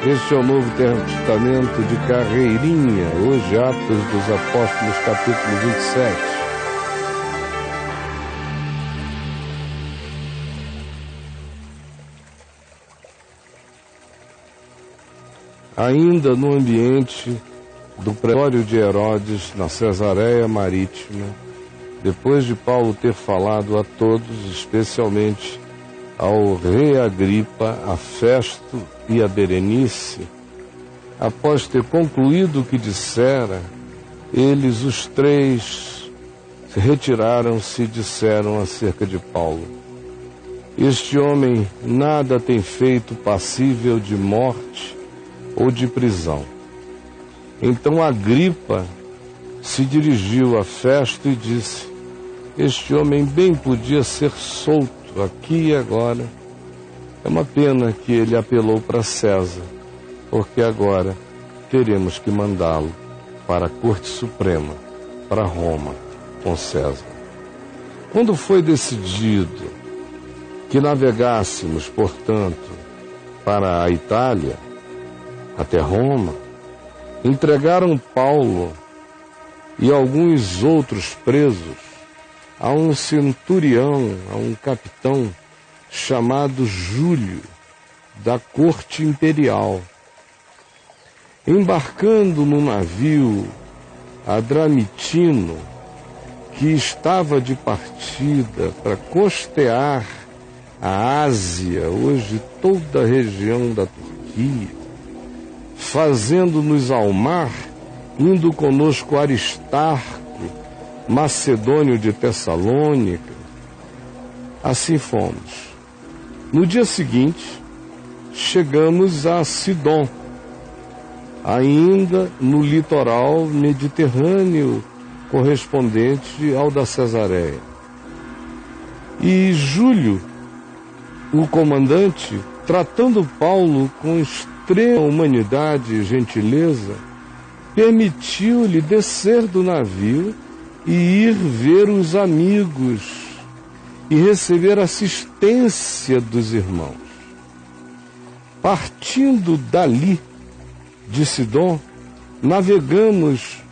Este é o Novo Testamento de carreirinha, hoje Atos dos Apóstolos, capítulo 27. Ainda no ambiente do pretório de Herodes, na Cesareia Marítima, depois de Paulo ter falado a todos, especialmente ao rei Agripa, a Festo e a Berenice, após ter concluído o que dissera, eles, os três, retiraram-se e disseram acerca de Paulo: este homem nada tem feito passível de morte ou de prisão. Então Agripa se dirigiu a Festo e disse: este homem bem podia ser solto aqui e agora. É uma pena que ele apelou para César, porque agora teremos que mandá-lo para a Corte Suprema, para Roma, com César. Quando foi decidido que navegássemos, portanto, para a Itália, até Roma, entregaram Paulo e alguns outros presos a um centurião, a um capitão chamado Júlio, da corte imperial. Embarcando no navio Adramitino, que estava de partida para costear a Ásia, hoje toda a região da Turquia, fazendo-nos ao mar, indo conosco Aristarco, macedônio de Tessalônica. Assim fomos. No dia seguinte, chegamos a Sidom, ainda no litoral mediterrâneo correspondente ao da Cesareia. E Júlio, o comandante, tratando Paulo com extrema humanidade e gentileza, permitiu-lhe descer do navio e ir ver os amigos e receber assistência dos irmãos. Partindo dali, de Sidom, navegamos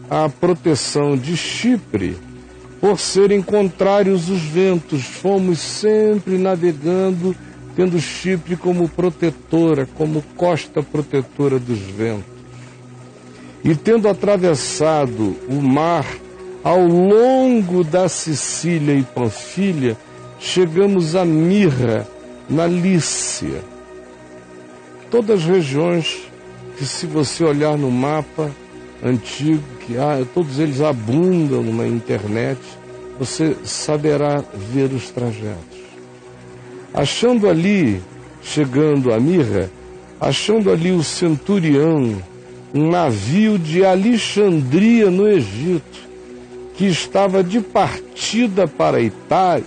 à proteção de Chipre, por serem contrários os ventos. Fomos sempre navegando, tendo Chipre como protetora, como costa protetora dos ventos. E tendo atravessado o mar ao longo da Sicília e Panfilha, chegamos a Mirra, na Lícia. Todas as regiões que, se você olhar no mapa antigo, todos eles abundam na internet, você saberá ver os trajetos. Achando ali, chegando a Mirra, achando ali o centurião, um navio de Alexandria, no Egito, que estava de partida para a Itália,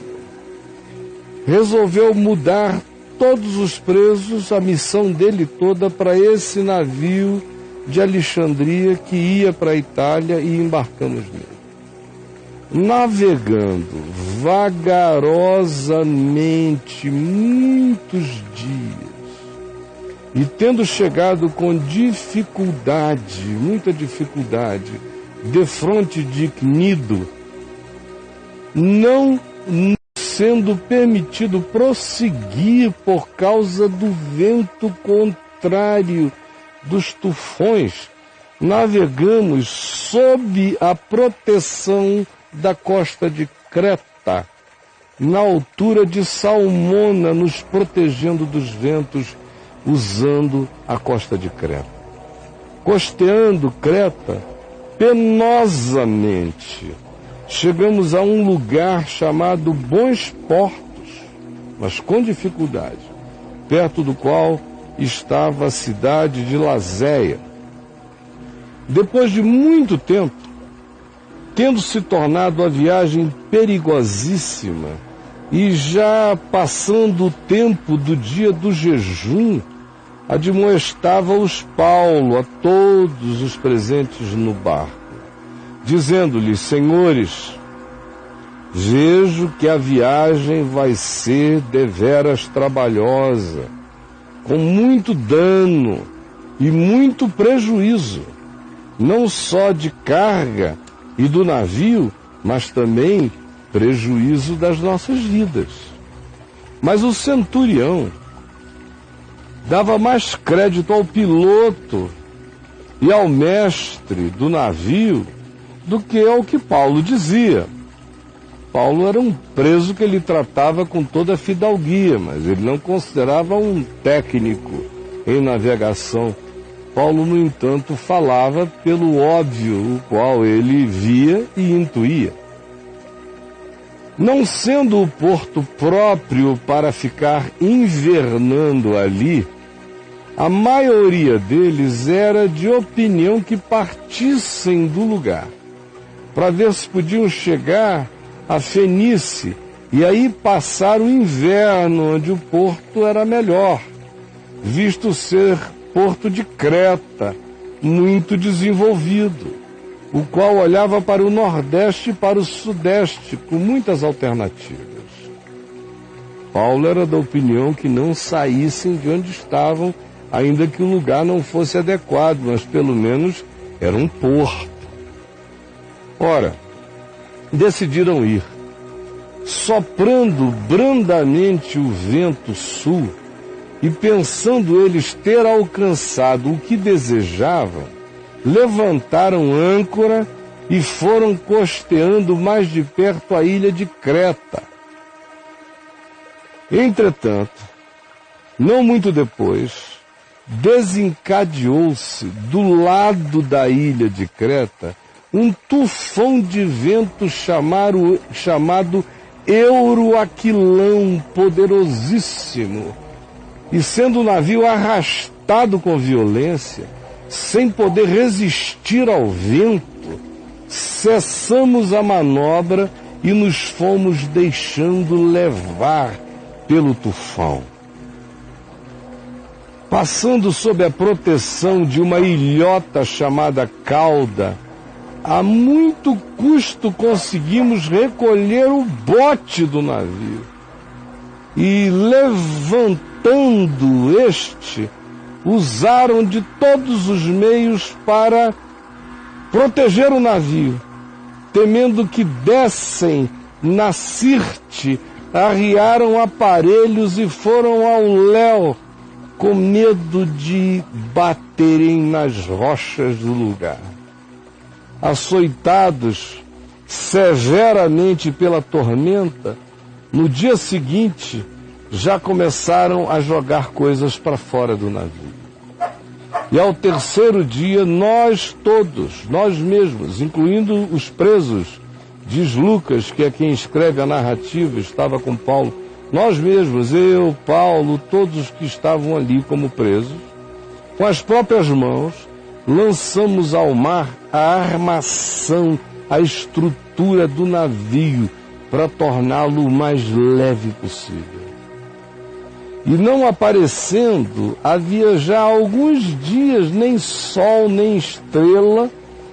resolveu mudar todos os presos, a missão dele toda, para esse navio de Alexandria que ia para a Itália, e embarcamos nele. Navegando vagarosamente muitos dias, e tendo chegado com dificuldade, muita dificuldade, defronte de Cnido, não sendo permitido prosseguir por causa do vento contrário dos tufões, navegamos sob a proteção da costa de Creta, na altura de Salmona, nos protegendo dos ventos, usando a costa de Creta. Costeando Creta, penosamente, chegamos a um lugar chamado Bons Portos, mas com dificuldade, perto do qual estava a cidade de Lazéia. Depois de muito tempo, tendo se tornado a viagem perigosíssima e já passando o tempo do dia do jejum, admoestava-os Paulo a todos os presentes no barco, dizendo-lhes: senhores, vejo que a viagem vai ser deveras trabalhosa, com muito dano, e muito prejuízo, não só de carga e do navio, mas também prejuízo das nossas vidas. Mas o centurião dava mais crédito ao piloto e ao mestre do navio do que ao que Paulo dizia. Paulo era um preso que ele tratava com toda a fidalguia, mas ele não considerava um técnico em navegação. Paulo, no entanto, falava pelo óbvio, o qual ele via e intuía. Não sendo o porto próprio para ficar invernando ali, a maioria deles era de opinião que partissem do lugar, para ver se podiam chegar a Fenícia e aí passar o inverno, onde o porto era melhor, visto ser porto de Creta, muito desenvolvido, o qual olhava para o nordeste e para o sudeste, com muitas alternativas. Paulo era da opinião que não saíssem de onde estavam, ainda que o lugar não fosse adequado, mas pelo menos era um porto. Ora, decidiram ir. Soprando brandamente o vento sul, e pensando eles ter alcançado o que desejavam, levantaram âncora e foram costeando mais de perto a ilha de Creta. Entretanto, não muito depois, desencadeou-se do lado da ilha de Creta um tufão de vento chamado Euroaquilão, poderosíssimo, e sendo o navio arrastado com violência, sem poder resistir ao vento, cessamos a manobra e nos fomos deixando levar pelo tufão. Passando sob a proteção de uma ilhota chamada Cauda, a muito custo conseguimos recolher o bote do navio e, levantando este, usaram de todos os meios para proteger o navio, temendo que dessem na Sirte, arriaram aparelhos e foram ao léu, com medo de baterem nas rochas do lugar. Açoitados severamente pela tormenta, no dia seguinte já começaram a jogar coisas para fora do navio. E ao terceiro dia, nós todos, nós mesmos, incluindo os presos, diz Lucas, que é quem escreve a narrativa, estava com Paulo, nós mesmos, eu, Paulo, todos os que estavam ali como presos, com as próprias mãos, lançamos ao mar a armação, a estrutura do navio, para torná-lo o mais leve possível. E não aparecendo, havia já alguns dias nem sol, nem estrela,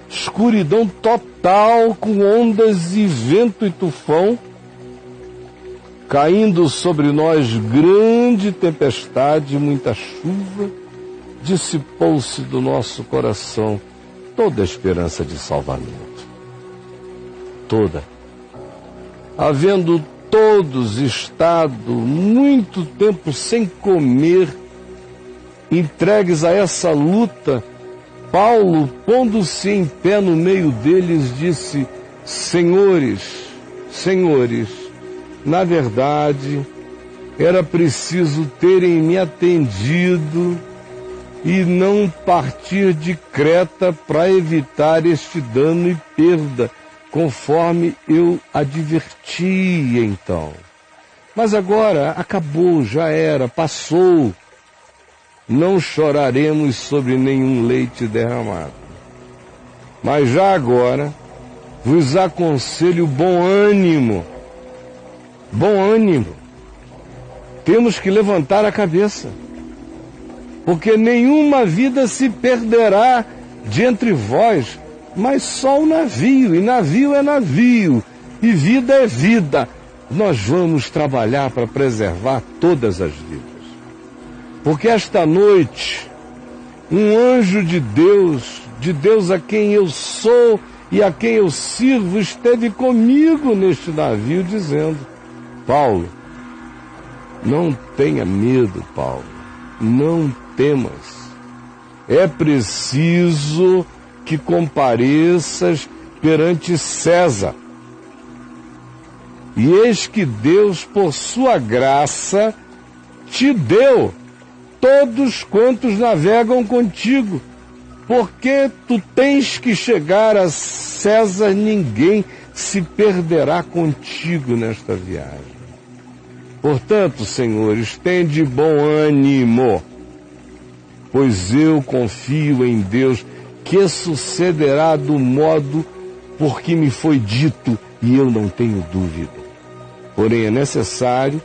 escuridão total, com ondas e vento e tufão, caindo sobre nós grande tempestade, muita chuva, dissipou-se do nosso coração toda a esperança de salvamento. Toda. Havendo todos estado muito tempo sem comer, entregues a essa luta, Paulo, pondo-se em pé no meio deles, disse: Senhores, senhores, na verdade, era preciso terem me atendido e não partir de Creta para evitar este dano e perda, conforme eu adverti então. Mas agora acabou, já era, passou. Não choraremos sobre nenhum leite derramado. Mas já agora vos aconselho bom ânimo. Bom ânimo. Temos que levantar a cabeça, porque nenhuma vida se perderá de entre vós, mas só o navio, e navio é navio, e vida é vida. Nós vamos trabalhar para preservar todas as vidas. Porque esta noite um anjo de Deus a quem eu sou e a quem eu sirvo, esteve comigo neste navio, dizendo: Paulo, não tenha medo, Paulo, não temas. É preciso que compareças perante César. E eis que Deus, por sua graça, te deu todos quantos navegam contigo, porque tu tens que chegar a César, ninguém se perderá contigo nesta viagem. Portanto, senhores, tende bom ânimo, pois eu confio em Deus que sucederá do modo por que me foi dito, e eu não tenho dúvida. Porém, é necessário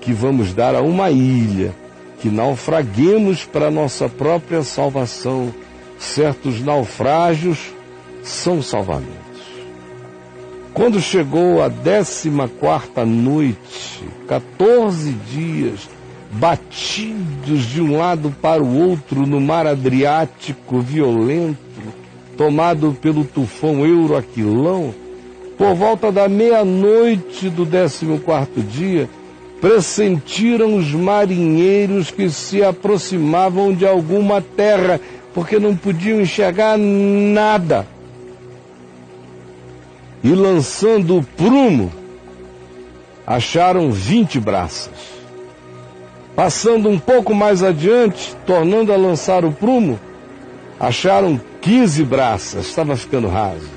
que vamos dar a uma ilha, que naufraguemos para nossa própria salvação. Certos naufrágios são salvamentos. Quando chegou a 14ª noite, 14 dias, batidos de um lado para o outro no mar Adriático violento, tomado pelo tufão Euroaquilão, por volta da meia-noite do 14º dia, pressentiram os marinheiros que se aproximavam de alguma terra, porque não podiam enxergar nada. E lançando o prumo, acharam 20 braças. Passando um pouco mais adiante, tornando a lançar o prumo, acharam 15 braças, estava ficando raso.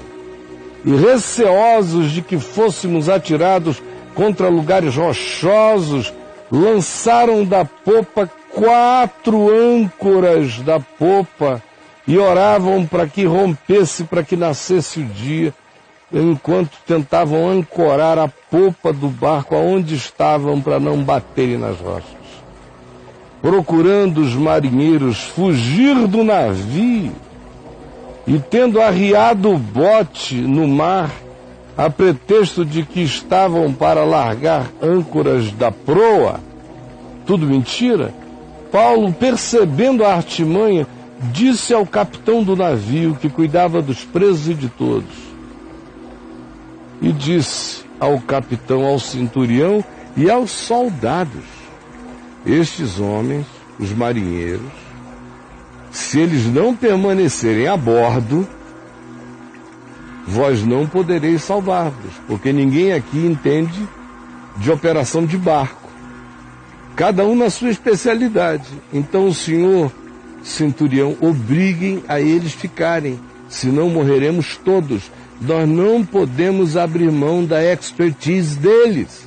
E receosos de que fôssemos atirados contra lugares rochosos, lançaram da popa 4 âncoras da popa e oravam para que rompesse, para que nascesse o dia, enquanto tentavam ancorar a popa do barco aonde estavam para não baterem nas rochas. Procurando os marinheiros fugir do navio e tendo arriado o bote no mar, a pretexto de que estavam para largar âncoras da proa, tudo mentira, Paulo, percebendo a artimanha, disse ao capitão do navio, que cuidava dos presos e de todos, e disse ao capitão, ao centurião e aos soldados: estes homens, os marinheiros, se eles não permanecerem a bordo, vós não podereis salvar-vos, porque ninguém aqui entende de operação de barco, cada um na sua especialidade. Então o senhor centurião, obriguem a eles ficarem, senão morreremos todos. Nós não podemos abrir mão da expertise deles.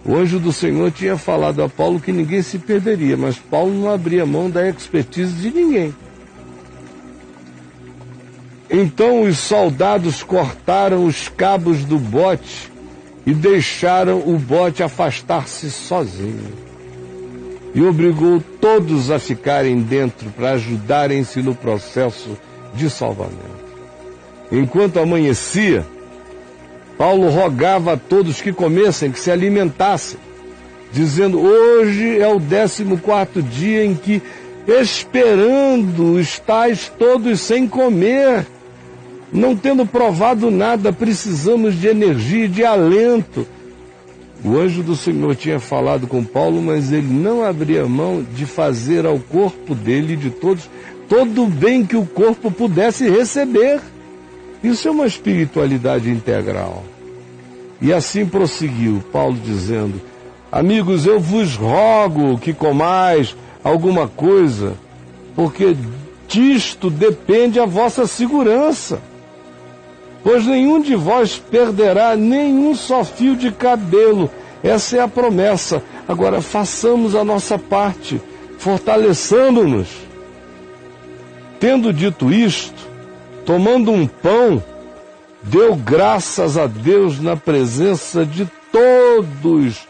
O anjo do Senhor tinha falado a Paulo que ninguém se perderia, mas Paulo não abria mão da expertise de ninguém. Então os soldados cortaram os cabos do bote e deixaram o bote afastar-se sozinho. E obrigou todos a ficarem dentro para ajudarem-se no processo de salvamento. Enquanto amanhecia, Paulo rogava a todos que comessem, que se alimentassem, dizendo: hoje é o 14º dia em que, esperando, estáis todos sem comer, não tendo provado nada, precisamos de energia e de alento. O anjo do Senhor tinha falado com Paulo, mas ele não abria mão de fazer ao corpo dele e de todos todo o bem que o corpo pudesse receber. Isso é uma espiritualidade integral. E assim prosseguiu Paulo dizendo: amigos, eu vos rogo que comais alguma coisa, porque disto depende a vossa segurança. Pois nenhum de vós perderá nenhum só fio de cabelo. Essa é a promessa. Agora façamos a nossa parte, fortalecendo-nos. Tendo dito isto, tomando um pão, deu graças a Deus na presença de todos.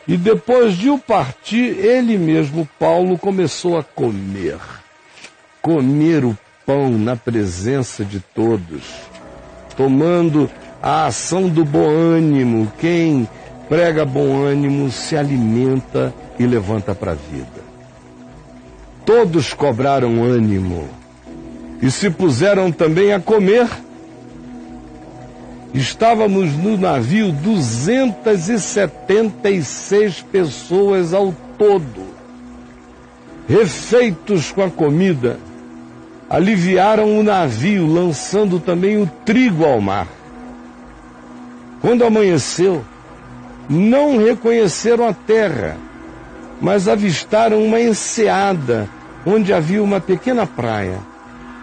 E depois de o partir, ele mesmo, Paulo, começou a comer. Comer o pão na presença de todos, tomando a ação do bom ânimo. Quem prega bom ânimo se alimenta e levanta para a vida. todos cobraram ânimo e se puseram também a comer. Estávamos no navio 276 pessoas ao todo. Refeitos com a comida, aliviaram o navio, lançando também o trigo ao mar. Quando amanheceu, não reconheceram a terra, mas avistaram uma enseada, onde havia uma pequena praia.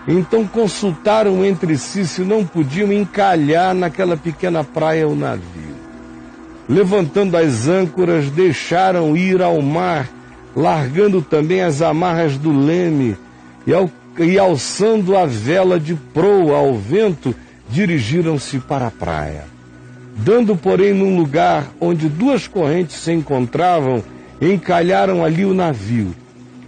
Então consultaram entre si se não podiam encalhar naquela pequena praia o navio. Levantando as âncoras, deixaram ir ao mar, largando também as amarras do leme e alçando a vela de proa ao vento, dirigiram-se para a praia. Dando, porém, num lugar onde duas correntes se encontravam, encalharam ali o navio.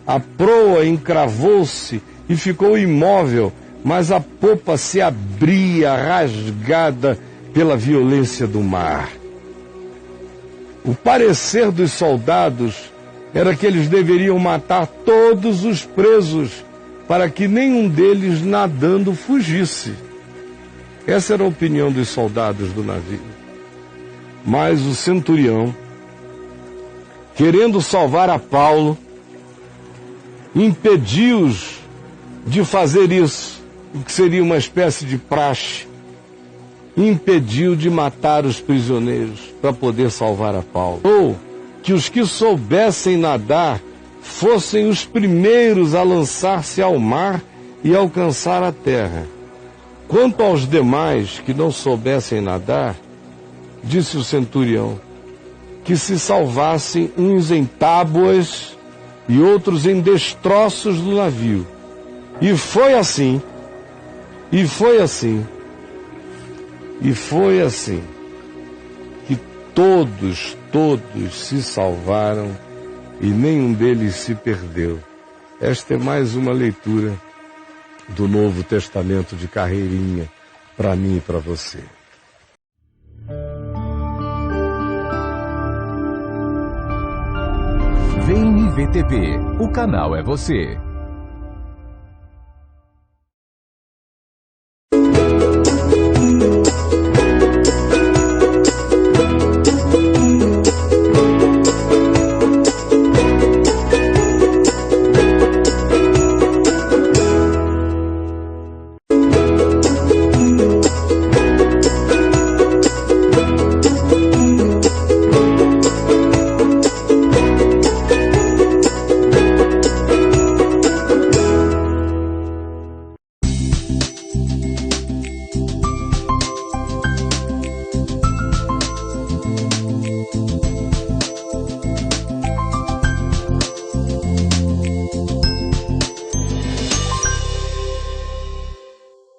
A proa encravou-se e ficou imóvel, mas a popa se abria, rasgada pela violência do mar. O parecer dos soldados era que eles deveriam matar todos os presos, para que nenhum deles nadando fugisse. Essa era a opinião dos soldados do navio. Mas o centurião, querendo salvar a Paulo, impediu-os de fazer isso, o que seria uma espécie de praxe. Impediu de matar os prisioneiros para poder salvar a Paulo. Ou que os que soubessem nadar fossem os primeiros a lançar-se ao mar e alcançar a terra. Quanto aos demais que não soubessem nadar, disse o centurião, que se salvassem uns em tábuas e outros em destroços do navio. E foi assim, que todos se salvaram e nenhum deles se perdeu. Esta é mais uma leitura do Novo Testamento de carreirinha para mim e para você. VNVTV, o canal é você.